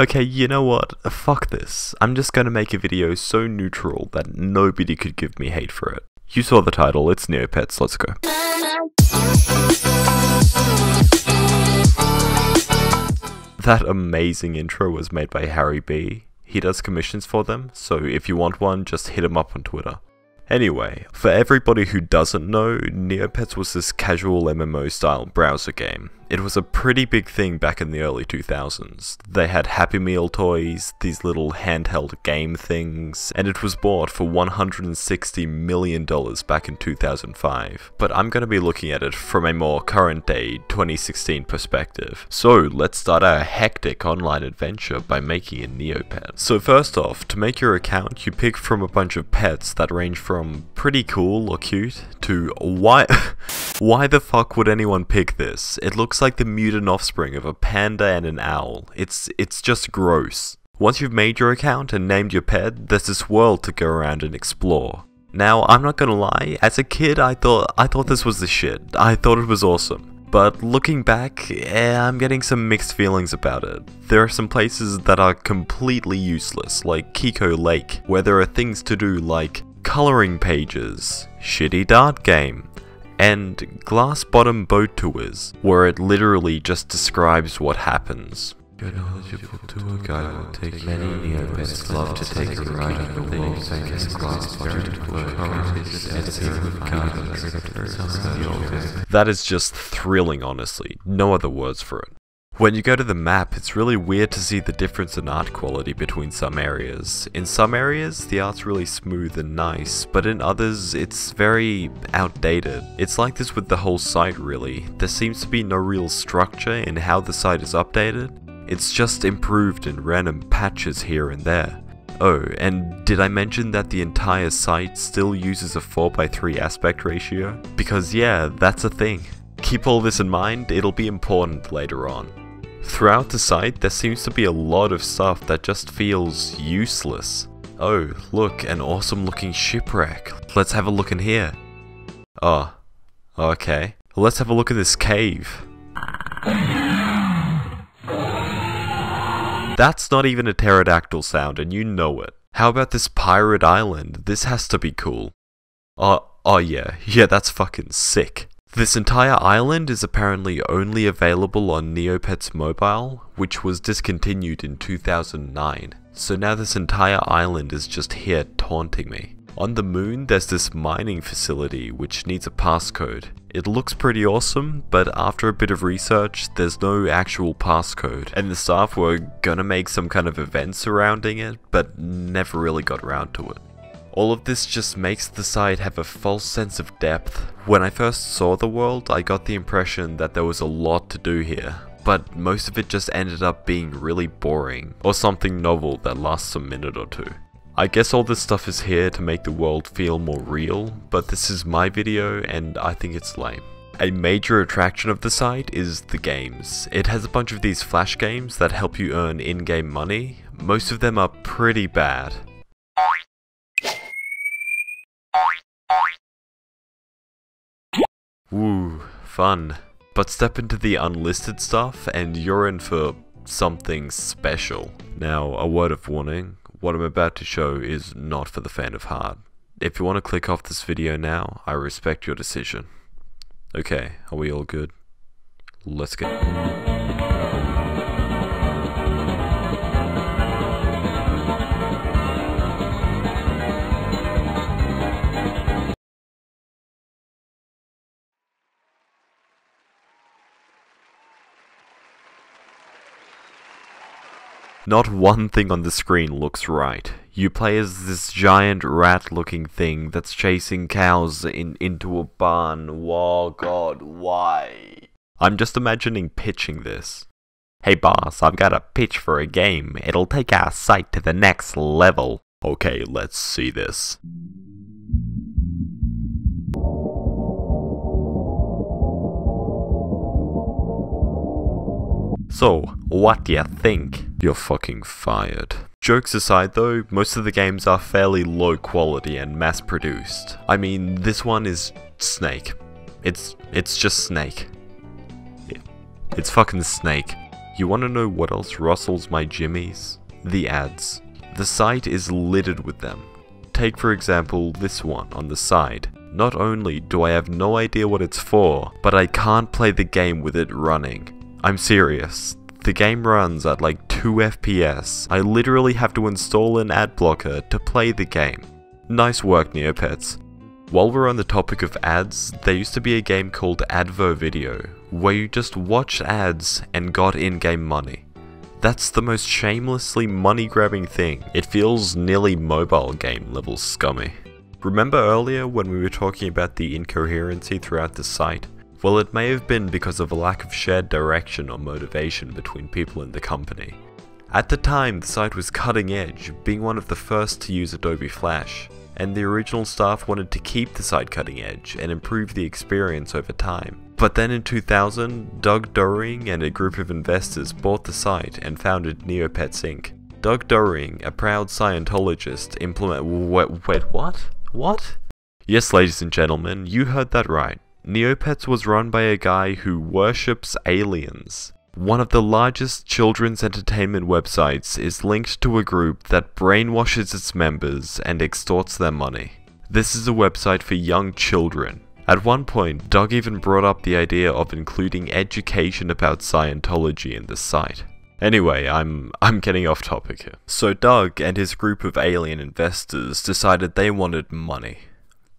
Okay, you know what? Fuck this. I'm just gonna make a video so neutral that nobody could give me hate for it. You saw the title, it's Neopets, let's go. That amazing intro was made by Harry B. He does commissions for them, so if you want one, just hit him up on Twitter. Anyway, for everybody who doesn't know, Neopets was this casual MMO style browser game. It was a pretty big thing back in the early 2000s. They had Happy Meal toys, these little handheld game things, and it was bought for $160 million back in 2005. But I'm going to be looking at it from a more current day 2016 perspective. So let's start our hectic online adventure by making a Neopet. So first off, to make your account, you pick from a bunch of pets that range from pretty cool or cute to why the fuck would anyone pick this? It looks like the mutant offspring of a panda and an owl. It's just gross. Once you've made your account and named your pet, there's this world to go around and explore. Now, I'm not gonna lie, as a kid I thought this was the shit. I thought it was awesome. But looking back, I'm getting some mixed feelings about it. There are some places that are completely useless, like Kiko Lake, where there are things to do like coloring pages, shitty dart game, and glass bottom boat tours, where it literally just describes what happens. Your knowledgeable tour guide will take many Neopets love to take a ride on the world's famous glass bottom tour. That is just thrilling, honestly. No other words for it. When you go to the map, it's really weird to see the difference in art quality between some areas. In some areas, the art's really smooth and nice, but in others, it's very outdated. It's like this with the whole site really. There seems to be no real structure in how the site is updated. It's just improved in random patches here and there. Oh, and did I mention that the entire site still uses a 4:3 aspect ratio? Because yeah, that's a thing. Keep all this in mind, it'll be important later on. Throughout the site, there seems to be a lot of stuff that just feels useless. Oh, look, an awesome looking shipwreck. Let's have a look in here. Oh, okay. Let's have a look at this cave. That's not even a pterodactyl sound, and you know it. How about this pirate island? This has to be cool. Oh yeah, that's fucking sick. This entire island is apparently only available on Neopets Mobile, which was discontinued in 2009. So now this entire island is just here taunting me. On the moon, there's this mining facility which needs a passcode. It looks pretty awesome, but after a bit of research, there's no actual passcode. And the staff were gonna make some kind of event surrounding it, but never really got around to it. All of this just makes the site have a false sense of depth. When I first saw the world, I got the impression that there was a lot to do here, but most of it just ended up being really boring, or something novel that lasts a minute or two. I guess all this stuff is here to make the world feel more real, but this is my video and I think it's lame. A major attraction of the site is the games. It has a bunch of these flash games that help you earn in-game money. Most of them are pretty bad. Woo, fun. But step into the unlisted stuff and you're in for something special. Now, a word of warning, what I'm about to show is not for the faint of heart. If you want to click off this video now, I respect your decision. Okay, are we all good? Let's get... Not one thing on the screen looks right. You play as this giant rat-looking thing that's chasing cows into a barn. Whoa, God, why? I'm just imagining pitching this. Hey boss, I've got a pitch for a game. It'll take our site to the next level. Okay, let's see this. So, what do you think? you're fucking fired. Jokes aside though, most of the games are fairly low quality and mass produced. I mean, this one is Snake. It's just Snake. It's fucking Snake. You wanna know what else rustles my jimmies? The ads. The site is littered with them. Take for example this one on the side. Not only do I have no idea what it's for, but I can't play the game with it running. I'm serious. The game runs at like 2 FPS. I literally have to install an ad blocker to play the game. Nice work, Neopets. While we're on the topic of ads, there used to be a game called Advo Video, where you just watched ads and got in-game money. That's the most shamelessly money-grabbing thing. It feels nearly mobile game level scummy. Remember earlier when we were talking about the incoherency throughout the site? Well, it may have been because of a lack of shared direction or motivation between people in the company. At the time, the site was cutting edge, being one of the first to use Adobe Flash, and the original staff wanted to keep the site cutting edge and improve the experience over time. But then in 2000, Doug Doering and a group of investors bought the site and founded Neopets Inc. Doug Doering, a proud Scientologist, What? Yes, ladies and gentlemen, you heard that right. Neopets was run by a guy who worships aliens. One of the largest children's entertainment websites is linked to a group that brainwashes its members and extorts their money. This is a website for young children. At one point, Doug even brought up the idea of including education about Scientology in the site. Anyway, I'm getting off topic here. So Doug and his group of alien investors decided they wanted money.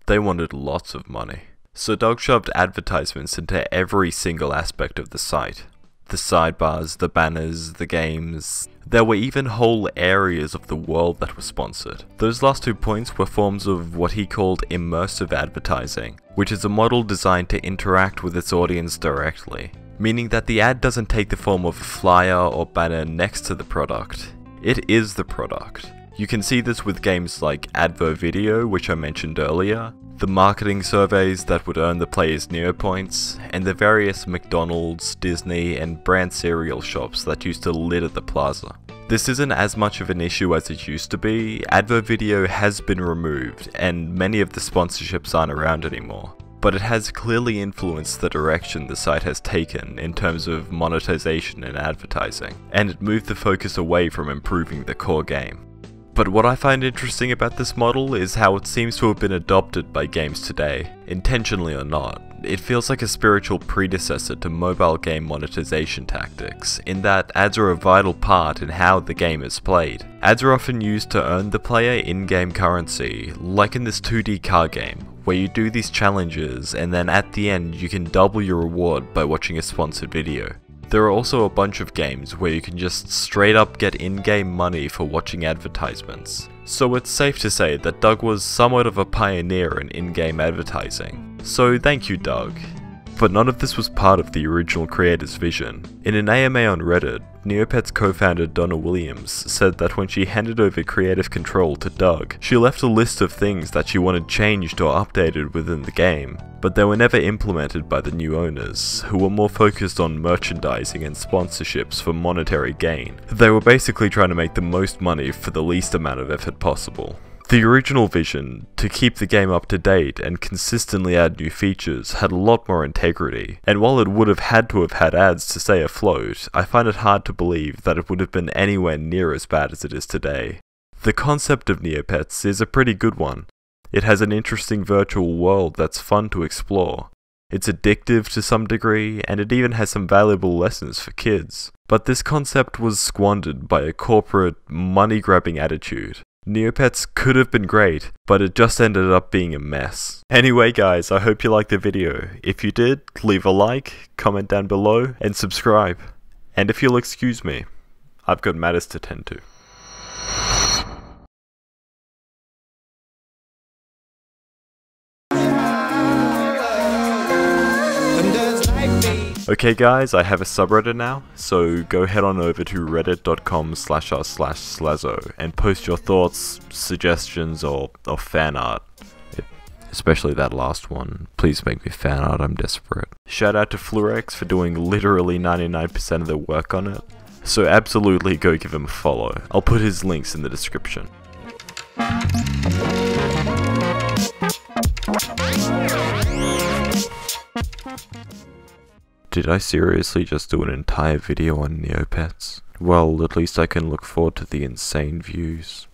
They wanted lots of money. So Doug shoved advertisements into every single aspect of the site. The sidebars, the banners, the games. There were even whole areas of the world that were sponsored. Those last 2 points were forms of what he called immersive advertising, which is a model designed to interact with its audience directly, meaning that the ad doesn't take the form of a flyer or banner next to the product. It is the product. You can see this with games like Advo Video, which I mentioned earlier, the marketing surveys that would earn the players Neopoints, and the various McDonald's, Disney, and brand cereal shops that used to litter the plaza. This isn't as much of an issue as it used to be. Advo Video has been removed, and many of the sponsorships aren't around anymore. But it has clearly influenced the direction the site has taken in terms of monetization and advertising, and it moved the focus away from improving the core game. But what I find interesting about this model is how it seems to have been adopted by games today, intentionally or not. It feels like a spiritual predecessor to mobile game monetization tactics, in that ads are a vital part in how the game is played. Ads are often used to earn the player in-game currency, like in this 2D car game, where you do these challenges and then at the end you can double your reward by watching a sponsored video. There are also a bunch of games where you can just straight up get in-game money for watching advertisements. So it's safe to say that Doug was somewhat of a pioneer in in-game advertising. So thank you, Doug. But none of this was part of the original creator's vision. In an AMA on Reddit, Neopets co-founder Donna Williams said that when she handed over creative control to Doug, she left a list of things that she wanted changed or updated within the game, but they were never implemented by the new owners, who were more focused on merchandising and sponsorships for monetary gain. They were basically trying to make the most money for the least amount of effort possible. The original vision, to keep the game up to date and consistently add new features, had a lot more integrity, and while it would have had to have had ads to stay afloat, I find it hard to believe that it would have been anywhere near as bad as it is today. The concept of Neopets is a pretty good one. It has an interesting virtual world that's fun to explore. It's addictive to some degree, and it even has some valuable lessons for kids. But this concept was squandered by a corporate, money-grabbing attitude. Neopets could have been great, but it just ended up being a mess. Anyway guys, I hope you liked the video. If you did, leave a like, comment down below, and subscribe. And if you'll excuse me, I've got matters to tend to. Okay guys, I have a subreddit now, so go head on over to reddit.com/r/Slazo and post your thoughts, suggestions, or fan art. Especially that last one. Please make me fan art, I'm desperate. Shout out to Flurex for doing literally 99% of the work on it. So absolutely go give him a follow. I'll put his links in the description. Did I seriously just do an entire video on Neopets? Well, at least I can look forward to the insane views.